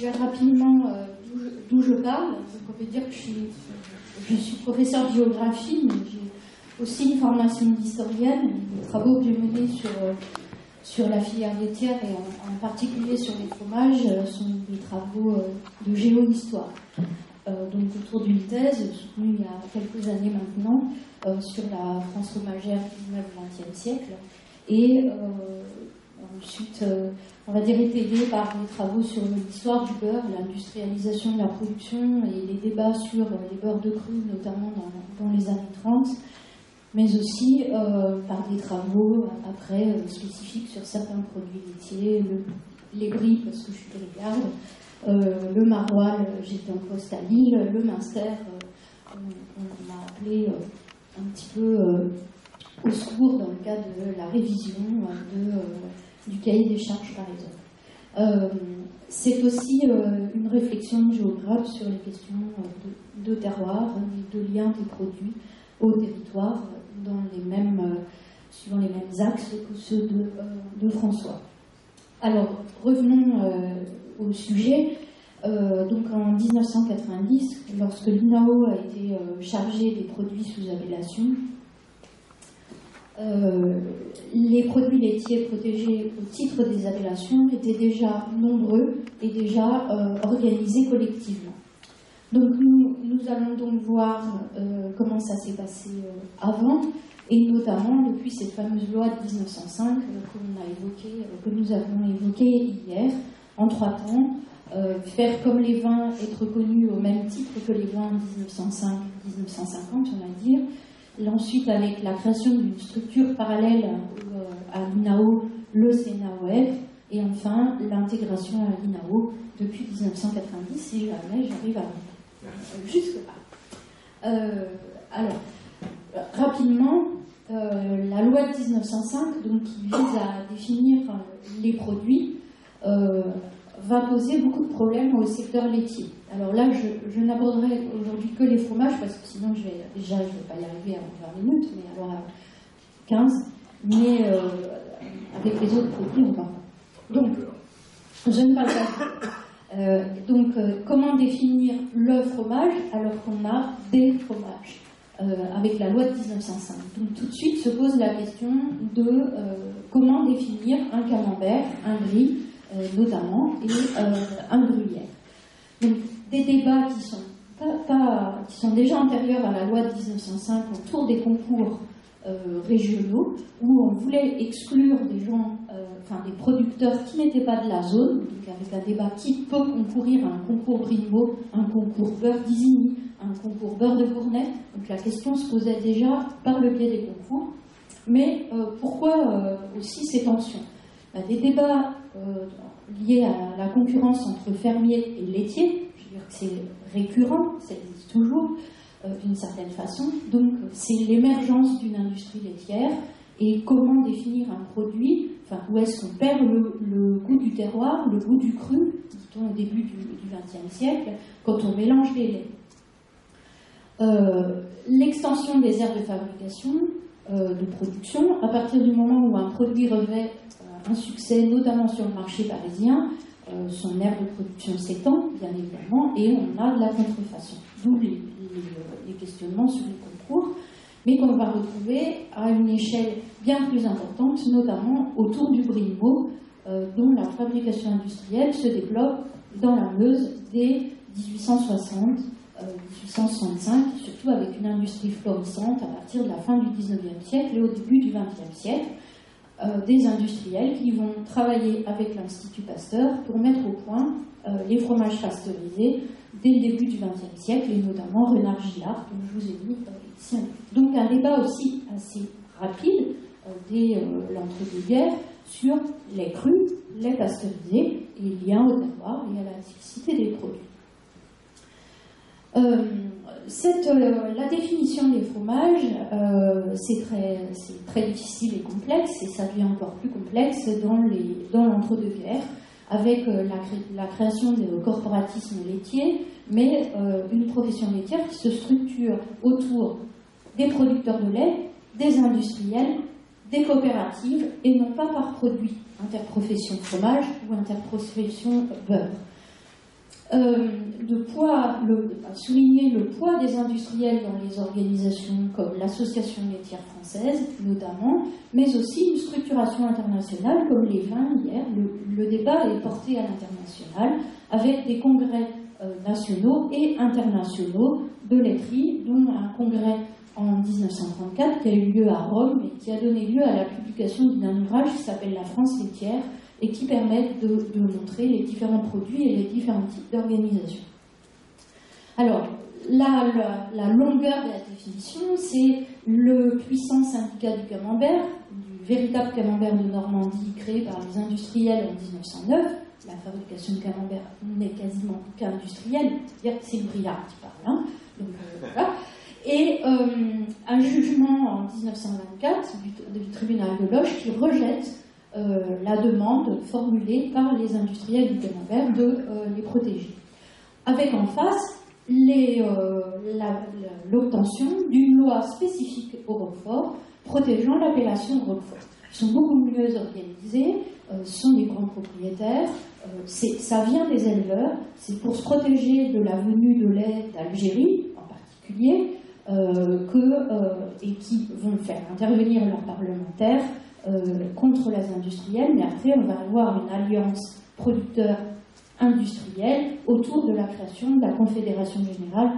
dire rapidement d'où je parle. Donc on peut dire que je suis professeure de géographie, mais j'ai aussi une formation d'historienne. Les travaux que j'ai menés sur la filière laitière et en particulier sur les fromages sont des travaux de géohistoire. Donc autour d'une thèse soutenue il y a quelques années maintenant sur la France fromagère du 19e siècle. Et ensuite, on va dire, été aidée par les travaux sur l'histoire du beurre, l'industrialisation de la production et les débats sur les beurres de cru, notamment dans les années 30, mais aussi par des travaux après spécifiques sur certains produits laitiers, les brie, parce que je suis brigarde, le maroilles, j'étais en poste à Lille, le minster, on m'a appelé un petit peu au secours dans le cadre de la révision du cahier des charges, par exemple. C'est aussi une réflexion de géographe sur les questions de terroir, de lien des produits au territoire, suivant les mêmes axes que ceux de François. Alors, revenons au sujet. Donc en 1990, lorsque l'INAO a été chargé des produits sous appellation, les produits laitiers protégés au titre des appellations étaient déjà nombreux et déjà organisés collectivement. Donc nous allons donc voir comment ça s'est passé avant, et notamment depuis cette fameuse loi de 1905 que nous avons évoquée hier, en 3 temps. Faire comme les vins, être connus au même titre que les vins en 1905-1950, on va dire. Ensuite, avec la création d'une structure parallèle à l'INAO, le CNAOF, et enfin l'intégration à l'INAO depuis 1990, si jamais j'arrive à jusque-là. Alors, rapidement, la loi de 1905, donc, qui vise à définir les produits, va poser beaucoup de problèmes au secteur laitier. Alors là, je n'aborderai aujourd'hui que les fromages, parce que sinon je vais pas y arriver à 20 minutes, mais alors à 15, mais avec les autres produits, on va. Donc, je ne parle pas. Comment définir le fromage alors qu'on a des fromages avec la loi de 1905. Donc tout de suite se pose la question de comment définir un camembert, un brie, notamment, et un gruyère. Donc, des débats qui sont déjà antérieurs à la loi de 1905 autour des concours régionaux, où on voulait exclure des gens, des producteurs qui n'étaient pas de la zone, donc avec un débat qui peut concourir à un concours Brimo, un concours beurre d'Isigny, un concours beurre de Gournay. Donc la question se posait déjà par le biais des concours. Mais pourquoi aussi ces tensions? Des débats liés à la concurrence entre fermiers et laitiers, je veux dire que c'est récurrent, ça existe toujours d'une certaine façon. Donc c'est l'émergence d'une industrie laitière et comment définir un produit, où est-ce qu'on perd le goût du terroir, le goût du cru, dit-on au début du XXe siècle, quand on mélange les laits. L'extension des aires de fabrication, de production, à partir du moment où un produit revêt un succès, notamment sur le marché parisien, son aire de production s'étend, bien évidemment, et on a de la contrefaçon. D'où les questionnements sur les concours, mais qu'on va retrouver à une échelle bien plus importante, notamment autour du Brimo, dont la fabrication industrielle se développe dans la Meuse dès 1860, 1865, surtout avec une industrie florissante à partir de la fin du XIXe siècle et au début du XXe siècle. Des industriels qui vont travailler avec l'Institut Pasteur pour mettre au point les fromages pasteurisés dès le début du XXe siècle, et notamment Renard Gillard, dont je vous ai mis ici. Donc un débat aussi assez rapide dès l'entre-deux-guerres sur les crus, les pasteurisés, et il y a au terroir et à la typicité des produits. La définition des fromages, c'est très difficile et complexe, et ça devient encore plus complexe dans l'entre-deux-guerres, avec la création des corporatismes laitiers, mais une profession laitière qui se structure autour des producteurs de lait, des industriels, des coopératives, et non pas par produit, interprofession fromage ou interprofession beurre. souligner le poids des industriels dans les organisations comme l'Association laitière française, notamment, mais aussi une structuration internationale comme les vins hier. Le débat est porté à l'international avec des congrès nationaux et internationaux de laiterie, dont un congrès en 1934 qui a eu lieu à Rome et qui a donné lieu à la publication d'un ouvrage qui s'appelle La France laitière et qui permet de montrer les différents produits et les différents types d'organisations. Alors, la longueur de la définition, c'est le puissant syndicat du camembert, du véritable camembert de Normandie créé par les industriels en 1909. La fabrication de camembert n'est quasiment qu'industrielle, c'est-à-dire que c'est le Briard qui parle. Hein. Donc, voilà. Et un jugement en 1924 du tribunal de Loches qui rejette la demande formulée par les industriels du camembert de les protéger. Avec en face l'obtention d'une loi spécifique au Roquefort protégeant l'appellation Roquefort. Ils sont beaucoup mieux organisés, ce sont des grands propriétaires, ça vient des éleveurs, c'est pour se protéger de la venue de lait d'Algérie en particulier, et qui vont faire intervenir leurs parlementaires contre les industriels, mais après on va avoir une alliance producteur-industriel autour de la création de la Confédération Générale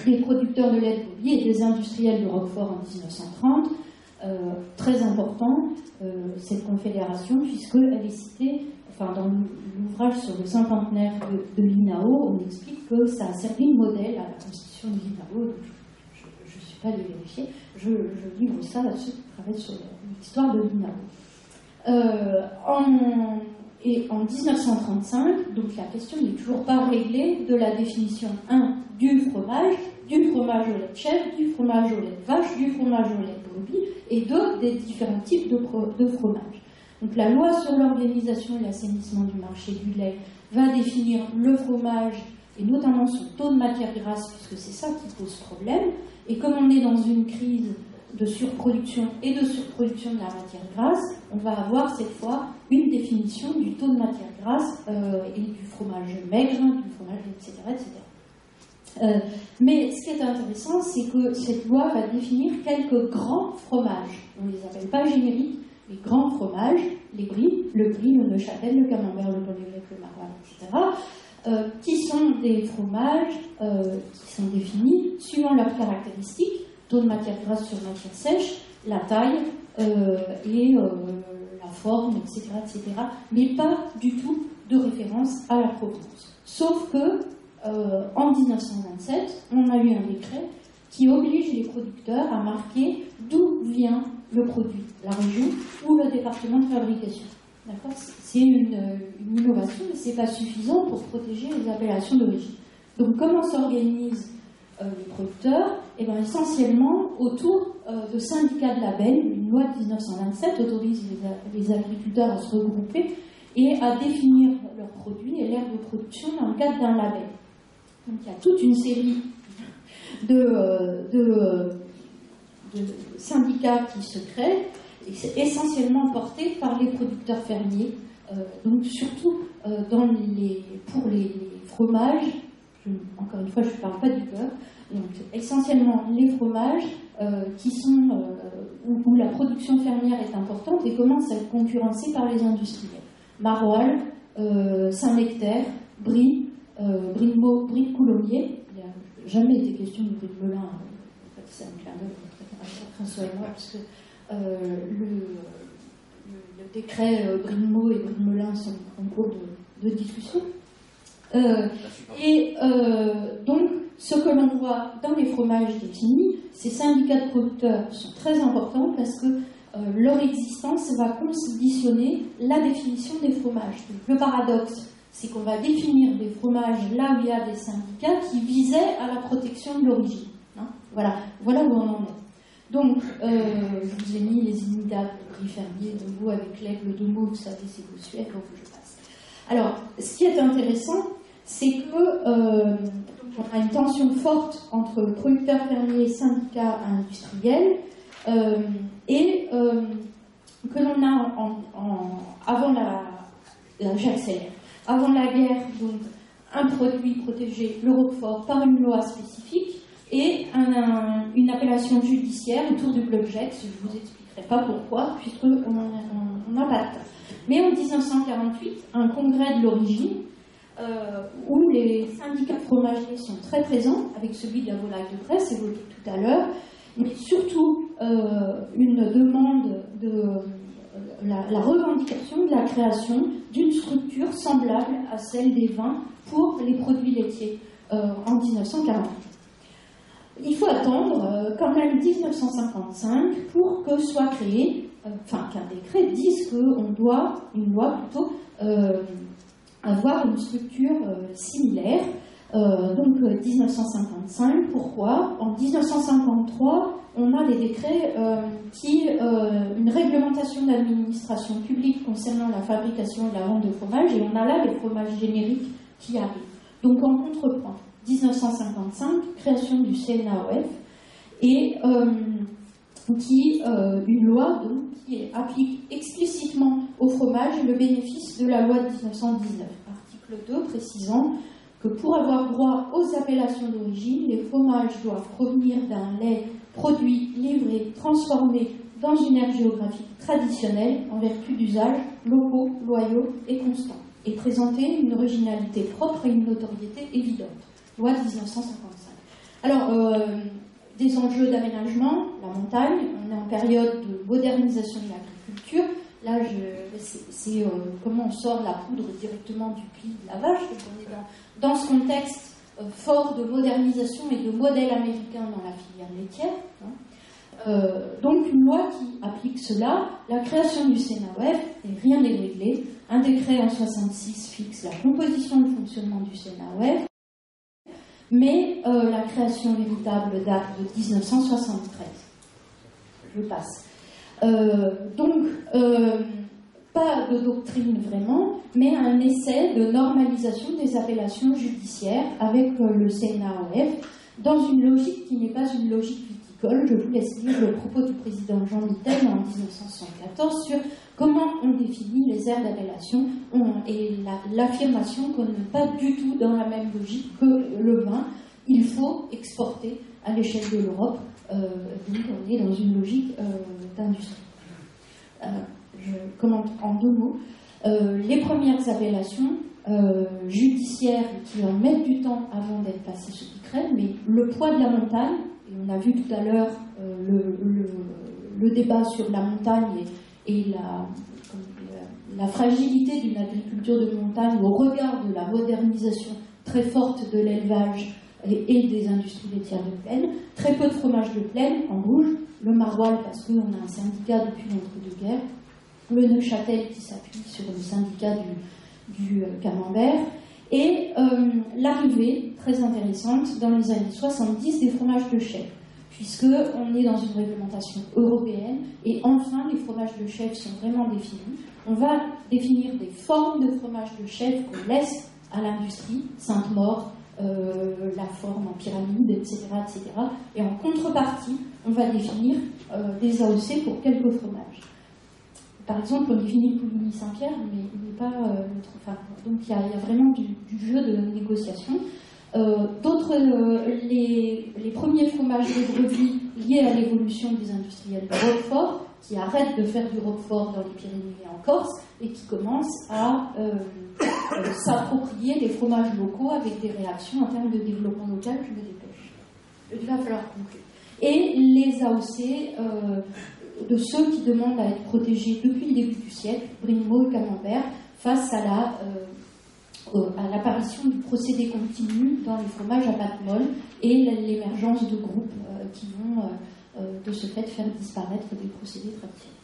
des producteurs de lait de brebis et des industriels de Roquefort en 1930. Très important, cette confédération, puisqu'elle est citée, dans l'ouvrage sur le cinquantenaire de l'INAO, on explique que ça a servi de modèle à la constitution de l'INAO. Je ne suis pas allée vérifier, je livre ça à ceux qui travaillent sur l'histoire de l'INAO. Et en 1935, donc la question n'est toujours pas réglée de la définition 1 du fromage au lait de chèvre, du fromage au lait de vache, du fromage au lait de brebis, et 2 des différents types de fromage. Donc la loi sur l'organisation et l'assainissement du marché du lait va définir le fromage, et notamment son taux de matière grasse, puisque c'est ça qui pose problème. Et comme on est dans une crise de surproduction et de surproduction de la matière grasse, on va avoir cette fois une définition du taux de matière grasse et du fromage maigre, du fromage, etc. Mais ce qui est intéressant, c'est que cette loi va définir quelques grands fromages. On ne les appelle pas génériques, les grands fromages, les brie, le Neuchâtel, le camembert, le Bon-Évêque, le Maroilles, etc., qui sont des fromages qui sont définis suivant leurs caractéristiques, taux de matière grasse sur matière sèche, la taille et la forme, etc., mais pas du tout de référence à la provenance. Sauf que en 1927, on a eu un décret qui oblige les producteurs à marquer d'où vient le produit, la région ou le département de fabrication. D'accord ? C'est une innovation, mais ce n'est pas suffisant pour protéger les appellations d'origine. Donc comment s'organisent les producteurs? Eh bien, essentiellement autour de syndicats de labels. Une loi de 1927 autorise les agriculteurs à se regrouper et à définir leurs produits et l'aire de production dans le cadre d'un label. Donc il y a toute une série de syndicats qui se créent, et c'est essentiellement porté par les producteurs fermiers, donc surtout pour les fromages, encore une fois je ne parle pas du beurre, donc essentiellement les fromages qui sont, où la production fermière est importante et commence à être concurrencée par les industriels. Maroilles, Saint-Nectaire, Brie, Brie de Coulommiers, il n'y a jamais été question de Brie de Melun, en fait c'est un clin d'œil à François et moi, parce que le décret Brie de Meaux et Brie de Melun sont en cours de discussion. Donc, ce que l'on voit dans les fromages définis, ces syndicats de producteurs sont très importants parce que leur existence va conditionner la définition des fromages. Donc, le paradoxe, c'est qu'on va définir des fromages là où il y a des syndicats qui visaient à la protection de l'origine. Hein, voilà où on en est. Donc, je vous ai mis les imitables de Brie Fermier, de Meaux avec l'aigle de Meaux, vous savez, c'est Bossuet, donc je passe. Alors, ce qui est intéressant, c'est que on a une tension forte entre producteurs fermiers, syndicats industriels, et que l'on a avant j'accélère. Avant la guerre, donc un produit protégé, le Roquefort, par une loi spécifique, et une appellation judiciaire autour du Blodgett. Je ne vous expliquerai pas pourquoi, puisqu'on n'a pas de temps. Mais en 1948, un congrès de l'origine, où les syndicats fromagers sont très présents, avec celui de la volaille de Bresse, évoqué tout à l'heure, mais surtout une demande de la revendication de la création d'une structure semblable à celle des vins pour les produits laitiers en 1940. Il faut attendre quand même 1955 pour que soit créé, qu'un décret dise qu'on doit, une loi plutôt, avoir une structure similaire. Donc 1955, pourquoi? En 1953, on a des décrets une réglementation de l'administration publique concernant la fabrication et la vente de fromage, et on a là les fromages génériques qui arrivent. Donc en contrepoint, 1955, création du CNAOF, et une loi donc, qui applique explicitement au fromage le bénéfice de la loi de 1919, article 2 précisant que pour avoir droit aux appellations d'origine, les fromages doivent provenir d'un lait produit, livré, transformé dans une aire géographique traditionnelle en vertu d'usages locaux, loyaux et constants, et présenter une originalité propre et une notoriété évidente. Loi 1955. Alors, des enjeux d'aménagement, la montagne, on est en période de modernisation de l'agriculture. Là, c'est comment on sort la poudre directement du pli de la vache. Donc on est dans ce contexte fort de modernisation et de modèle américain dans la filière laitière. Donc une loi qui applique cela, la création du CNAOF, et rien n'est réglé. Un décret en 1966 fixe la composition et le fonctionnement du CNAOF, mais la création véritable date de 1973. Je passe. Donc, pas de doctrine vraiment, mais un essai de normalisation des appellations judiciaires avec le CNAOF, dans une logique qui n'est pas une logique viticole. Je vous laisse lire le propos du président Jean Mittel en 1974 sur comment on définit les aires d'appellation et l'affirmation qu'on n'est pas du tout dans la même logique que le vin. Il faut exporter à l'échelle de l'Europe. Donc on est dans une logique d'industrie. Je commente en 2 mots. Les premières appellations judiciaires qui en mettent du temps avant d'être passées sous picrène, mais le poids de la montagne, et on a vu tout à l'heure le débat sur la montagne et la fragilité d'une agriculture de montagne au regard de la modernisation très forte de l'élevage et des industries laitières de plaine. Très peu de fromage de plaine en rouge, le maroilles parce qu'on a un syndicat depuis l'entre-deux-guerres, le Neuchâtel qui s'appuie sur le syndicat du camembert, et l'arrivée très intéressante dans les années 70 des fromages de chèvre, puisqu'on est dans une réglementation européenne, et enfin les fromages de chèvre sont vraiment définis. On va définir des formes de fromage de chèvre qu'on laisse à l'industrie, Sainte-Maure, la forme en pyramide, etc., etc. Et en contrepartie, on va définir des AOC pour quelques fromages. Par exemple, on définit le Pouligny-Saint-Pierre, mais il n'est pas notre. Enfin, donc il y a vraiment du jeu de négociation. Les premiers fromages de brebis liés à l'évolution des industriels de Roquefort, qui arrêtent de faire du Roquefort dans les Pyrénées et en Corse, et qui commencent à s'approprier des fromages locaux avec des réactions en termes de développement local. Je me dépêche. Il va falloir conclure. Et les AOC de ceux qui demandent à être protégés depuis le début du siècle, Brignot et Camembert, face à l'apparition du procédé continu dans les fromages à pâte molle et l'émergence de groupes qui vont de ce fait faire disparaître des procédés traditionnels.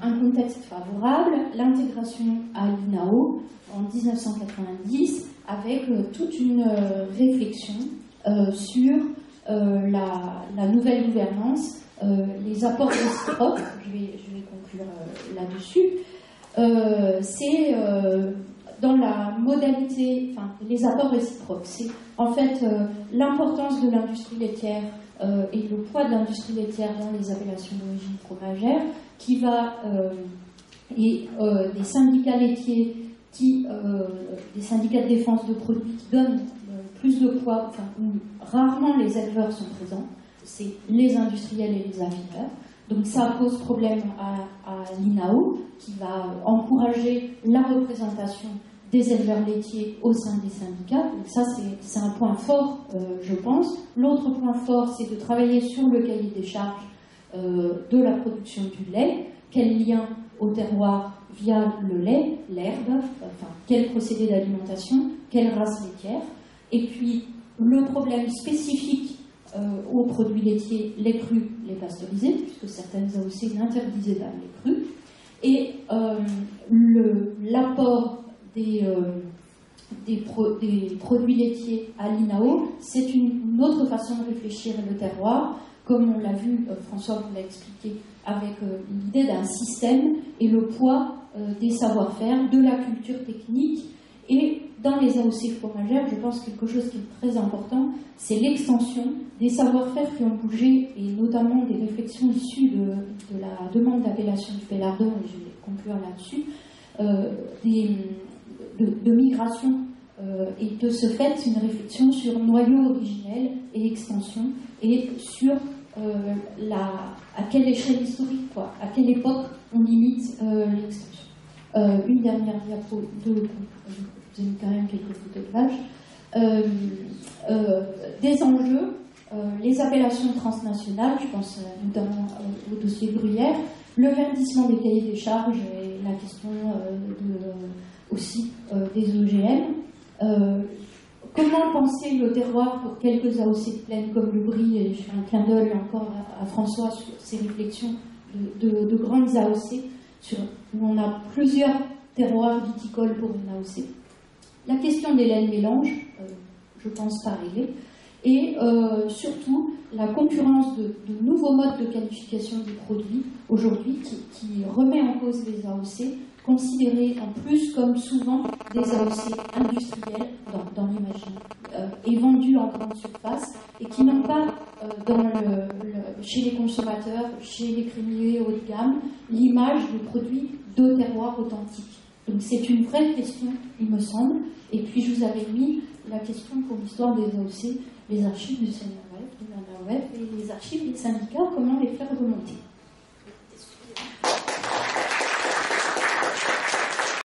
Un contexte favorable, l'intégration à l'INAO en 1990 avec toute une réflexion sur la nouvelle gouvernance, les apports réciproques. Je vais conclure là-dessus. C'est dans la modalité, enfin, les apports réciproques, c'est en fait l'importance de l'industrie laitière et le poids de l'industrie laitière dans les appellations d'origine fromagère qui va, et des syndicats laitiers des syndicats de défense de produits qui donnent plus de poids, enfin, où rarement les éleveurs sont présents, c'est les industriels et les affineurs. Donc ça pose problème à l'INAO, qui va encourager la représentation des éleveurs laitiers au sein des syndicats. Donc ça, c'est un point fort, je pense. L'autre point fort, c'est de travailler sur le cahier des charges de la production du lait. Quel lien au terroir via le lait, l'herbe, enfin, quel procédé d'alimentation, quelle race laitière. Et puis, le problème spécifique aux produits laitiers, les crus, les pasteurisés, puisque certaines AOC n'interdisaient pas les crus. Et l'apport des produits laitiers à l'INAO, c'est une autre façon de réfléchir le terroir, comme on l'a vu, François vous l'a expliqué, avec l'idée d'un système et le poids des savoir-faire, de la culture technique. Et dans les AOC fromagères, je pense que quelque chose qui est très important, c'est l'extension des savoir-faire qui ont bougé, et notamment des réflexions issues de la demande d'appellation du Pélardon, et je vais conclure là-dessus, de migration, et de ce fait, une réflexion sur noyau originel et extension, et sur à quelle échelle historique, quoi, à quelle époque on limite l'extension. Une dernière diapo j'ai mis quand même quelques photos de pages. Des enjeux, les appellations transnationales, je pense notamment au dossier Gruyère, le verdissement des cahiers des charges et la question aussi des OGM. Comment penser le terroir pour quelques AOC de plaine comme le Brie, et je fais un clin d'œil encore à François sur ses réflexions de grandes AOC, où on a plusieurs terroirs viticoles pour une AOC. La question des laits de mélange, je pense pas réglée, et surtout la concurrence de nouveaux modes de qualification des produits aujourd'hui qui remet en cause les AOC, considérés en plus comme souvent des AOC industriels dans l'imaginaire, et vendus en grande surface, et qui n'ont pas chez les consommateurs, chez les crémiers haut de gamme, l'image de produits de terroir authentique. Donc c'est une vraie question, il me semble. Et puis je vous avais mis la question pour l'histoire des AOC, les archives du CNRF, et les archives des syndicats, comment les faire remonter.